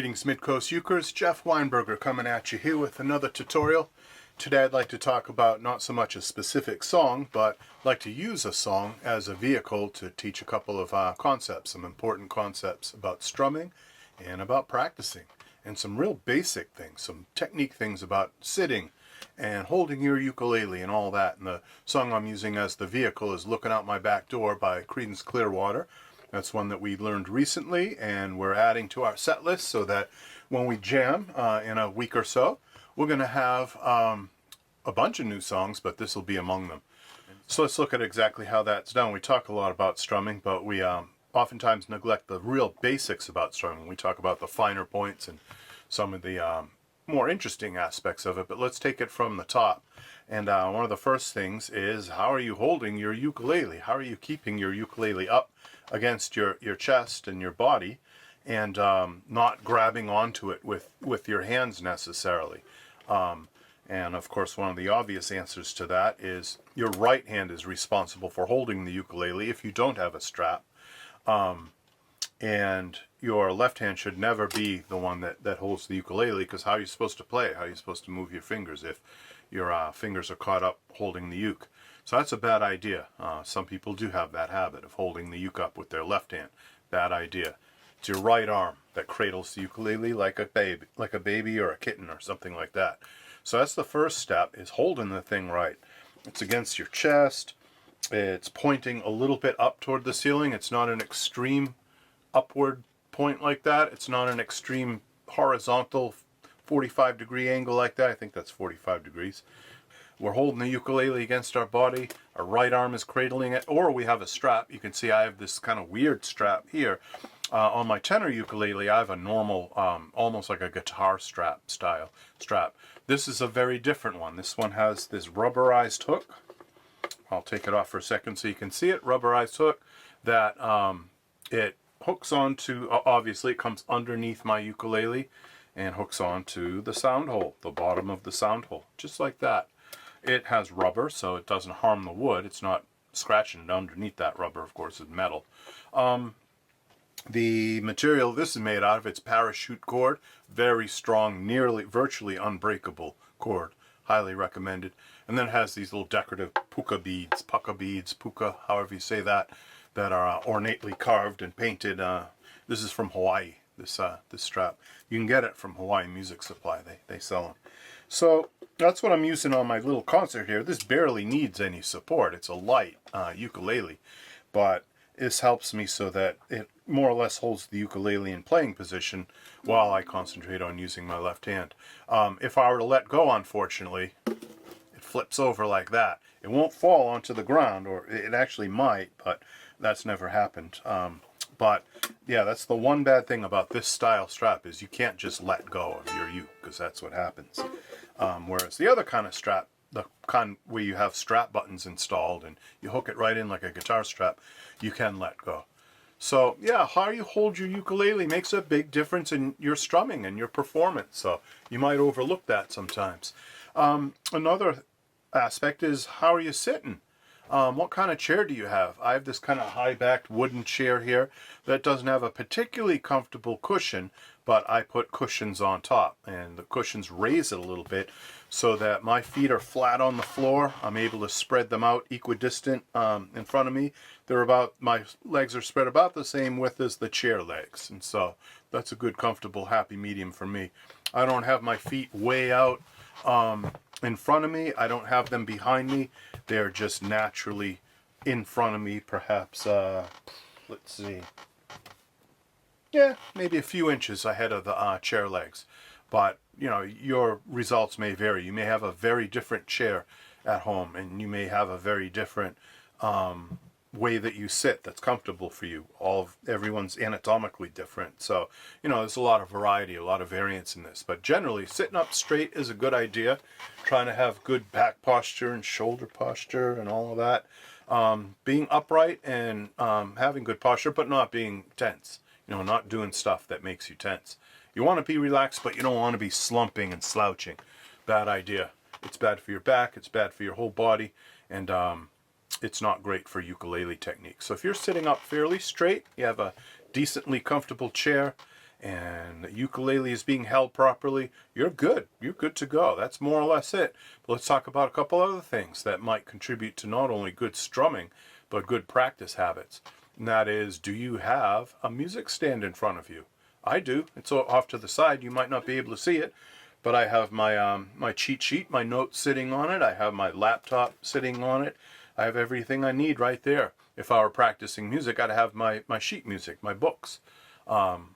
Greetings Midcoast Ukers, Jeff Weinberger coming at you here with another tutorial. Today I'd like to talk about not so much a specific song, but I'd like to use a song as a vehicle to teach a couple of concepts, some important concepts about strumming and about practicing, and some real basic things, some technique things about sitting and holding your ukulele and all that. And the song I'm using as the vehicle is Looking Out My Back Door by Creedence Clearwater. That's one that we learned recently, and we're adding to our set list so that when we jam in a week or so, we're going to have a bunch of new songs, but this will be among them. So let's look at exactly how that's done. We talk a lot about strumming, but we oftentimes neglect the real basics about strumming. We talk about the finer points and some of the more interesting aspects of it, but let's take it from the top. And one of the first things is, how are you holding your ukulele? How are you keeping your ukulele up against your chest and your body, and not grabbing onto it with your hands necessarily? And of course, one of the obvious answers to that is your right hand is responsible for holding the ukulele if you don't have a strap. And your left hand should never be the one that holds the ukulele, because how are you supposed to play it? How are you supposed to move your fingers if your fingers are caught up holding the uke? So that's a bad idea. Some people do have that habit of holding the uke up with their left hand. Bad idea. It's your right arm that cradles the ukulele like a baby or a kitten or something like that. So that's the first step, is holding the thing right. It's against your chest. It's pointing a little bit up toward the ceiling. It's not an extreme upward point like that. It's not an extreme horizontal 45-degree angle like that. I think that's 45 degrees. We're holding the ukulele against our body. Our right arm is cradling it, or we have a strap. You can see I have this kind of weird strap here. On my tenor ukulele, I have a normal, almost like a guitar style strap. This is a very different one. This one has this rubberized hook. I'll take it off for a second so you can see it. Rubberized hook that it hooks onto, obviously it comes underneath my ukulele and hooks onto the sound hole, the bottom of the sound hole, just like that. It has rubber, so it doesn't harm the wood. It's not scratching it underneath that rubber, of course, is metal. The material this is made out of, it's parachute cord, very strong, virtually unbreakable cord, highly recommended. And then it has these little decorative puka beads, however you say that are ornately carved and painted. This is from Hawaii, this strap. You can get it from Hawaii Music Supply, they sell them. So that's what I'm using on my little concert here. This barely needs any support. It's a light ukulele, but this helps me so that it more or less holds the ukulele in playing position while I concentrate on using my left hand. If I were to let go, unfortunately, it flips over like that. It won't fall onto the ground, or it actually might, but that's never happened. But yeah, that's the one bad thing about this style strap, is you can't just let go of your uke, because that's what happens. Whereas the other kind of strap, the kind where you have strap buttons installed and you hook it right in like a guitar strap, you can let go. So yeah, how you hold your ukulele makes a big difference in your strumming and your performance. So you might overlook that sometimes. Another aspect is, how are you sitting? What kind of chair do you have? I have this kind of high-backed wooden chair here that doesn't have a particularly comfortable cushion, but I put cushions on top, and the cushions raise it a little bit so that my feet are flat on the floor. I'm able to spread them out equidistant in front of me. My legs are spread about the same width as the chair legs, and so that's a good, comfortable, happy medium for me. I don't have my feet way out in front of me. I don't have them behind me. They're just naturally in front of me, perhaps, let's see, yeah, maybe a few inches ahead of the chair legs. But, you know, your results may vary. You may have a very different chair at home, and you may have a very different way that you sit that's comfortable for you. Everyone's anatomically different. So, you know, there's a lot of variety, a lot of variance in this. But generally, sitting up straight is a good idea. Trying to have good back posture and shoulder posture and all of that. Being upright and having good posture, but not being tense. You know, not doing stuff that makes you tense. You want to be relaxed, but you don't want to be slumping and slouching. Bad idea. It's bad for your back, it's bad for your whole body, and it's not great for ukulele technique. So if you're sitting up fairly straight, you have a decently comfortable chair, and the ukulele is being held properly, you're good. You're good to go. That's more or less it. But let's talk about a couple other things that might contribute to not only good strumming, but good practice habits. And that is, do you have a music stand in front of you? I do. It's off to the side. You might not be able to see it, but I have my my cheat sheet, my notes sitting on it. I have my laptop sitting on it. I have everything I need right there. If I were practicing music, I'd have my sheet music, my books on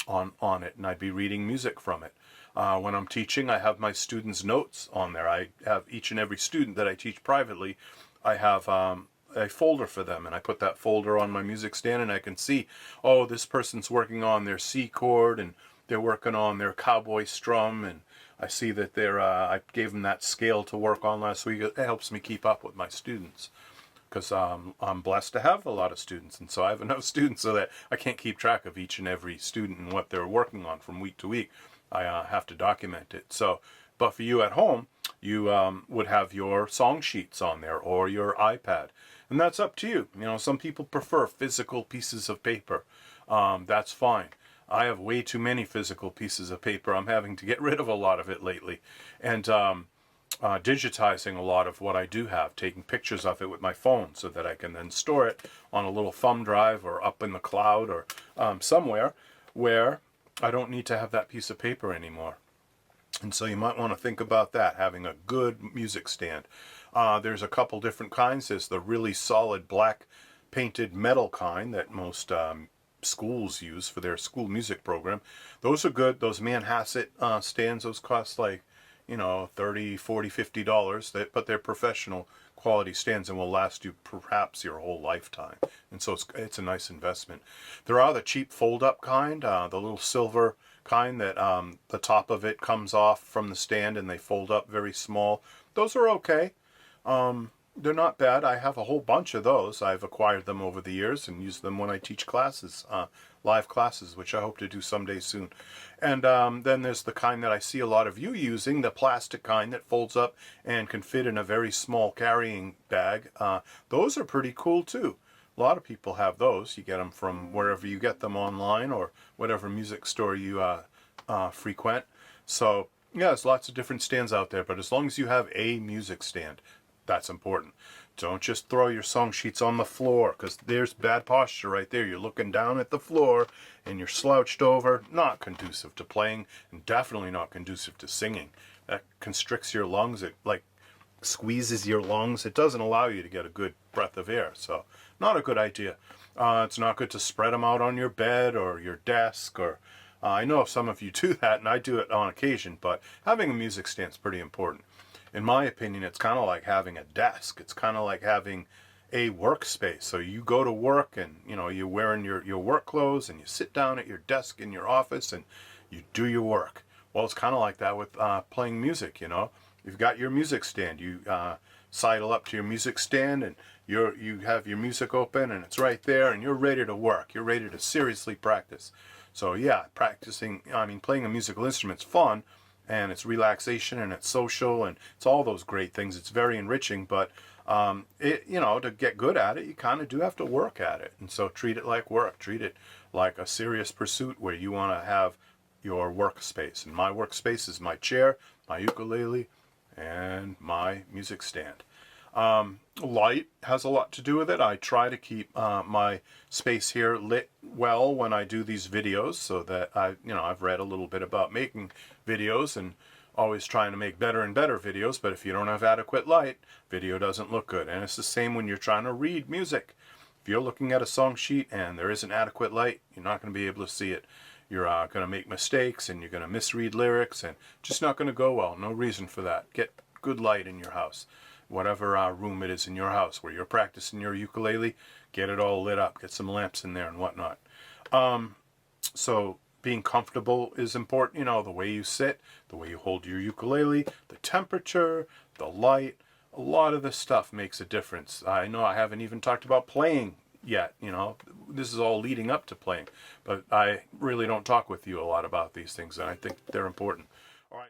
it, and I'd be reading music from it. When I'm teaching, I have my students' notes on there. I have each and every student that I teach privately, I have a folder for them, and I put that folder on my music stand, and I can see, oh, this person's working on their C chord, and they're working on their cowboy strum, and I see that I gave them that scale to work on last week. It helps me keep up with my students, because I'm blessed to have a lot of students, and so I have enough students so that I can't keep track of each and every student and what they're working on from week to week. I have to document it. So, but for you at home, you would have your song sheets on there or your iPad, and that's up to you. You know, some people prefer physical pieces of paper. That's fine. I have way too many physical pieces of paper. I'm having to get rid of a lot of it lately, and digitizing a lot of what I do have, taking pictures of it with my phone so that I can then store it on a little thumb drive or up in the cloud or somewhere where I don't need to have that piece of paper anymore. And so you might want to think about that, having a good music stand. There's a couple different kinds. There's the really solid black painted metal kind that most schools use for their school music program. Those are good. Those Manhasset stands, those cost like, you know, $30, $40, $50, but they're professional quality stands and will last you perhaps your whole lifetime. And so it's a nice investment. There are the cheap fold-up kind, the little silver kind that the top of it comes off from the stand and they fold up very small. Those are okay. They're not bad. I have a whole bunch of those. I've acquired them over the years and use them when I teach classes, live classes, which I hope to do someday soon. And then there's the kind that I see a lot of you using, the plastic kind that folds up and can fit in a very small carrying bag. Those are pretty cool too. A lot of people have those. You get them from wherever you get them online or whatever music store you frequent. So yeah, there's lots of different stands out there, but as long as you have a music stand, that's important. Don't just throw your song sheets on the floor, because there's bad posture right there. You're looking down at the floor and you're slouched over. Not conducive to playing, and definitely not conducive to singing. That constricts your lungs. It like squeezes your lungs. It doesn't allow you to get a good breath of air. So not a good idea. It's not good to spread them out on your bed or your desk. Or I know some of you do that, and I do it on occasion, but having a music stand is pretty important. In my opinion, it's kind of like having a desk. It's kind of like having a workspace. So you go to work and, you know, you're wearing your work clothes and you sit down at your desk in your office and you do your work. Well, it's kind of like that with playing music, you know. You've got your music stand. You sidle up to your music stand and you have your music open and it's right there and you're ready to work. You're ready to seriously practice. So yeah, playing a musical instrument's fun, and it's relaxation and it's social and it's all those great things. It's very enriching, but to get good at it, you kind of do have to work at it. And so treat it like work. Treat it like a serious pursuit where you want to have your workspace. And my workspace is my chair, my ukulele, and my music stand. Light has a lot to do with it. I try to keep my space here lit well when I do these videos, so that I've read a little bit about making videos and always trying to make better and better videos, but if you don't have adequate light, video doesn't look good. And it's the same when you're trying to read music. If you're looking at a song sheet and there isn't adequate light, you're not going to be able to see it. You're going to make mistakes and you're going to misread lyrics and just not going to go well. No reason for that. Get good light in your house. Whatever room it is in your house where you're practicing your ukulele, get it all lit up. Get some lamps in there and whatnot. So being comfortable is important. You know, the way you sit, the way you hold your ukulele, the temperature, the light. A lot of this stuff makes a difference. I know I haven't even talked about playing yet. You know, this is all leading up to playing. But I really don't talk with you a lot about these things, and I think they're important. All right.